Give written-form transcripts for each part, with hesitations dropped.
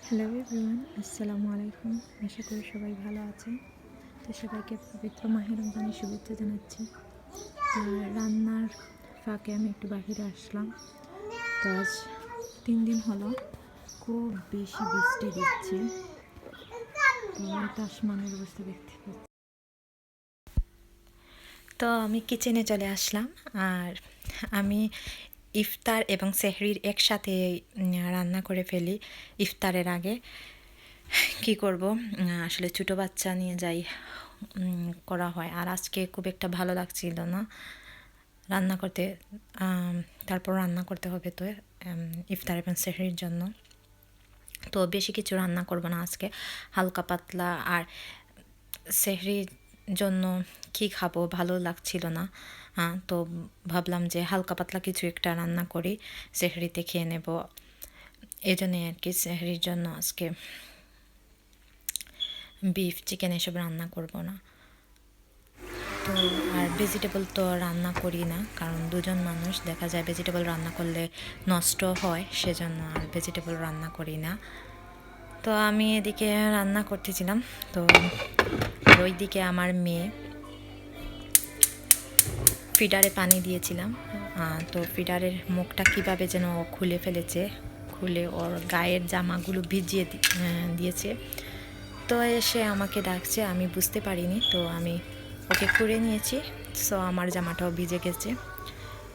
Hello everyone, আসসালামু আলাইকুম। আশা করি সবাই ভালো আছেন। তো সবাইকে পবিত্র মাহে রমজানের শুভেচ্ছা জানাচ্ছি। আর রান্নার ফাঁকে আমি একটু বাহিরে আসলাম। তো আজ 3 দিন হলো খুব বেশি বৃষ্টি দিচ্ছে। তো হয়তো আসমানের অবস্থা দেখতে পাচ্ছি। তো আমি কিচেনে চলে আসলাম। আর আমি ইফতার এবং সেহরির একসাথে রান্না করে ফেলি ইফতারের আগে। কি করব, আসলে ছোটো বাচ্চা নিয়ে যাই করা হয়। আর আজকে খুব একটা ভালো লাগছিল না রান্না করতে। তারপর রান্না করতে হবে তো ইফতার এবং সেহরির জন্য। তো বেশি কিছু রান্না করব না আজকে, হালকা পাতলা। আর সেহরির জন্য কি খাবো ভালো লাগছিল না। তো ভাবলাম যে হালকা পাতলা কিছু একটা রান্না করি, সেহরিতে খেয়ে নেব। এই জন্যে আর কি সেহরির জন্য আজকে বিফ চিকেন এসব রান্না করব না। তো আর ভেজিটেবল তো রান্না করি না, কারণ দুজন মানুষ, দেখা যায় ভেজিটেবল রান্না করলে নষ্ট হয়, সেজন্য আর ভেজিটেবল রান্না করি না। তো আমি এদিকে রান্না করতেছিলাম। তো আর ওইদিকে আমার মেয়ে ফিডারে পানি দিয়েছিলাম। তো ফিডারের মুখটা কীভাবে যেন খুলে ফেলেছে, খুলে ওর গায়ের জামাগুলো ভিজিয়ে দিয়েছে। তো এসে আমাকে ডাকছে, আমি বুঝতে পারিনি। তো আমি ওকে করে নিয়েছি। সো আমার জামাটাও ভিজে গেছে।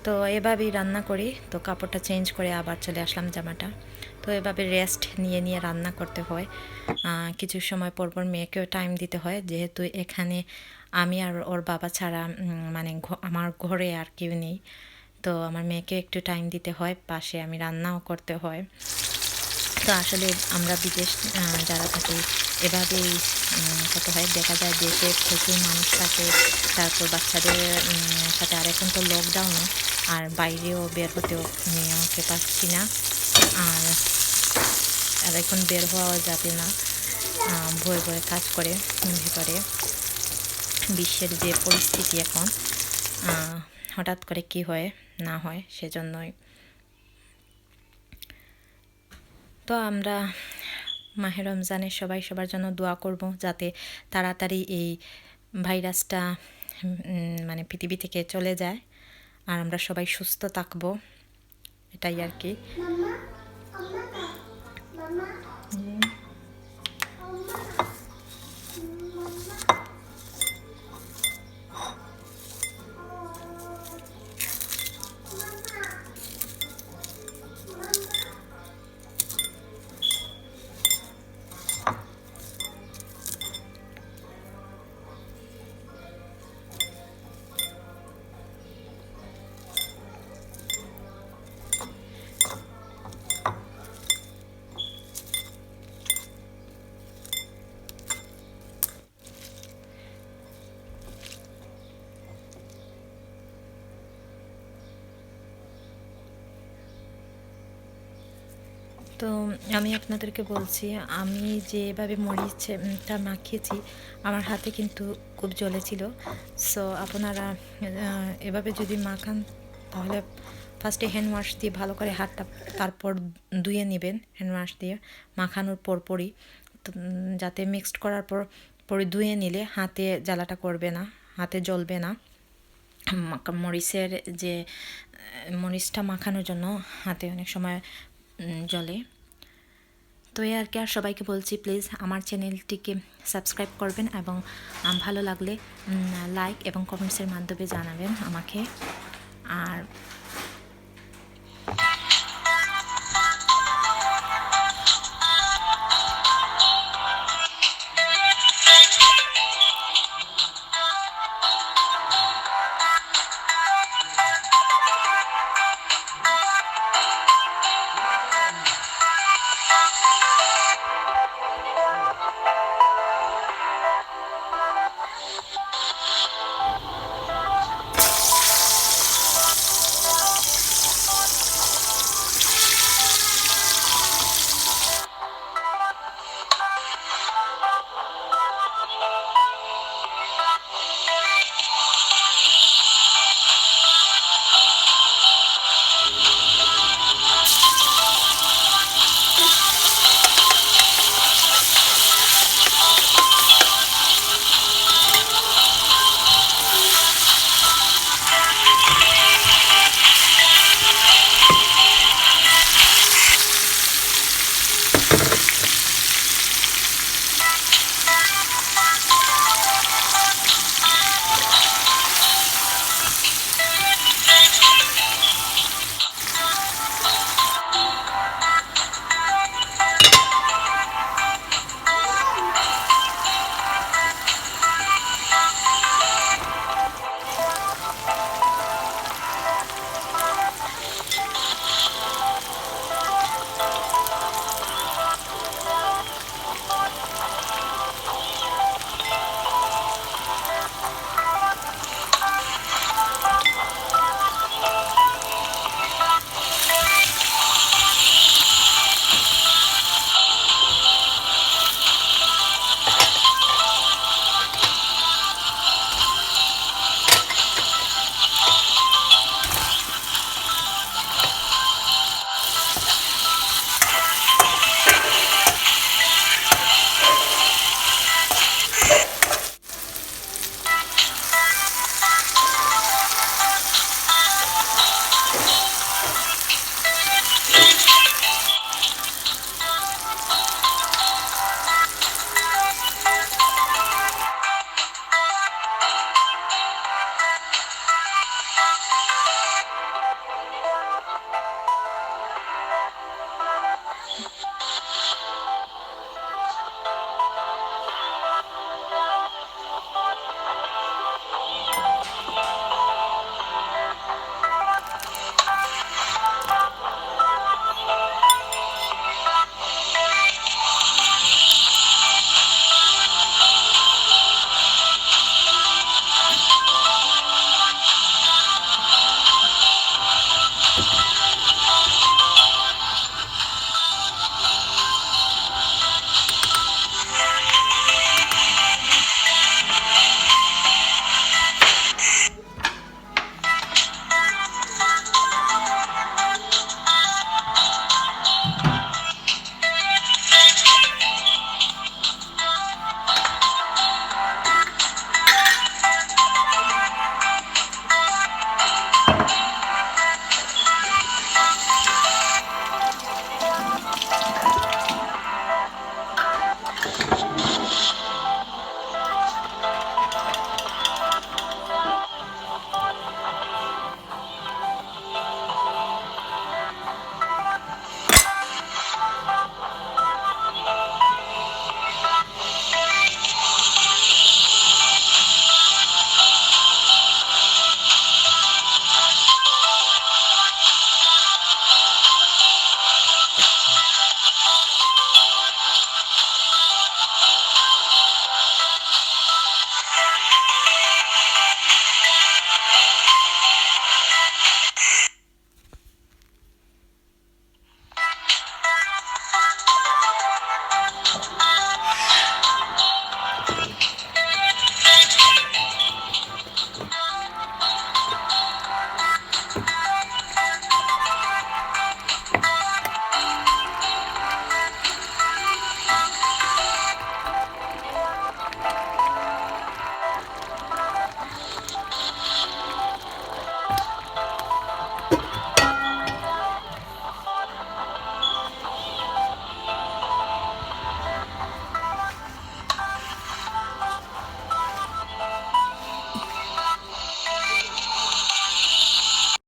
তো এভাবেই রান্না করি। তো কাপড়টা চেঞ্জ করে আবার চলে আসলাম জামাটা। তো এভাবে রেস্ট নিয়ে নিয়ে রান্না করতে হয়। কিছু সময় পর পর মেয়েকেও টাইম দিতে হয়, যেহেতু এখানে আমি আর ওর বাবা ছাড়া মানে আমার ঘরে আর কেউ নেই। তো আমার মেয়েকে একটু টাইম দিতে হয়, পাশে আমি রান্নাও করতে হয়। তো আসলে আমরা বিদেশ যারা থাকি এভাবেই করতে হয়। দেখা যায় দেশে প্রচুর মানুষ থাকে, তারপর বাচ্চাদের সাথে। আর এখন তো লকডাউনও, আর বাইরেও বের হতেও নিয়ে পারছি না। আর এখন বের হওয়া যাবে না, ভয়ে ভয়ে কাজ করে ভিতরে। বিশ্বের যে পরিস্থিতি এখন, হঠাৎ করে কি হয় না হয়, সেজন্যই। তো আমরা মাহে রমজানে সবাই সবার জন্য দোয়া করব, যাতে তাড়াতাড়ি এই ভাইরাসটা মানে পৃথিবী থেকে চলে যায়, আর আমরা সবাই সুস্থ থাকবো, এটাই আর কি। তো আমি আপনাদেরকে বলছি, আমি যেভাবে মরিচটা মাখিয়েছি, আমার হাতে কিন্তু খুব জ্বলেছিল। সো আপনারা এভাবে যদি মাখান, তাহলে ফার্স্টে হ্যান্ড ওয়াশ দিয়ে ভালো করে হাতটা তারপর ধুয়ে নেবেন, হ্যান্ড ওয়াশ দিয়ে মাখানোর পরপরই। যাতে মিক্সড করার পরে ধুয়ে নিলে হাতে জ্বালাটা করবে না, হাতে জ্বলবে না। মরিচটা মাখানোর জন্য হাতে অনেক সময় জ্বলে। তো এই আর কি। আর সবাইকে বলছি, প্লিজ আমার চ্যানেলটিকে সাবস্ক্রাইব করবেন, এবং ভালো লাগলে লাইক এবং কমেন্টসের মাধ্যমে জানাবেন আমাকে। আর